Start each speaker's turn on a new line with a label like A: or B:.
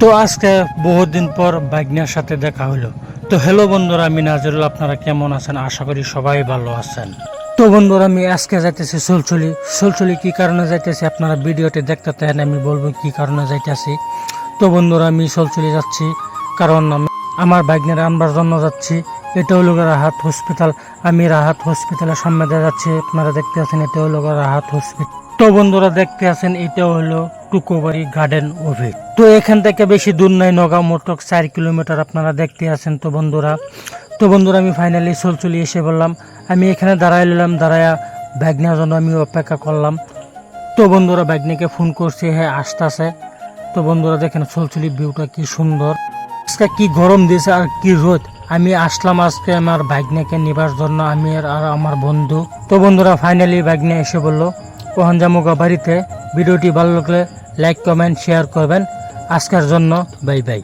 A: তো আজকে বহুদিন পর বাইকনার সাথে দেখা হলো। তো হ্যালো বন্ধুরা, আমি নাজিরুল। আপনারা কেমন আছেন? আশা করি সবাই ভালো আছেন। তো বন্ধুরা, আমি আজকে যাইতেছি সুলচুলি। কি কারণে যাইতেছি আপনারা ভিডিওতে দেখতে থাকেন, আমি বলবো কি কারণে যাইতেছি। তো বন্ধুরা, আমি সুলচুলি যাচ্ছি কারণ আমি আমার বাইকনার আনবার জন্য যাচ্ছি। এটা হলো রাহাত হসপিটাল। আমি রাহাত হসপিটালের সামনে দিয়ে যাচ্ছি। আপনারা দেখতে আছেন, এটা হলো রাহাত হসপিটাল। তো বন্ধুরা দেখতে আছেন, এটা হলো টুকুবাড়ি গার্ডেন অফিস। তো এখান থেকে বেশি দূর নাই, নগাঁও মোটক 4 কিলোমিটার। আপনারা দেখতে আছেন। তো বন্ধুরা আমি ফাইনালি চলে এসে বললাম। আমি এখানে দাঁড়ায়া ব্যাগ নেওয়ার জন্য আমি অপেক্ষা করলাম। তো বন্ধুরা ব্যাগনিকে ফোন করছি, হ্যাঁ আসতেছে। তো বন্ধুরা দেখেন চলচলি ভিউটা কি সুন্দর। আজকে কি গরম দিয়েছে আর কি রোদ। আমি আসলাম আজকে আমার বাইকনাকে নেবার জন্য, আমি আর আমার বন্ধু। তো বন্ধুরা ফাইনালি বাইকনে এসে বললো ওখান জামুকা বাড়িতে। ভিডিওটি ভালো লাগলে লাইক কমেন্ট শেয়ার করবেন। আজকের জন্য বাই বাই।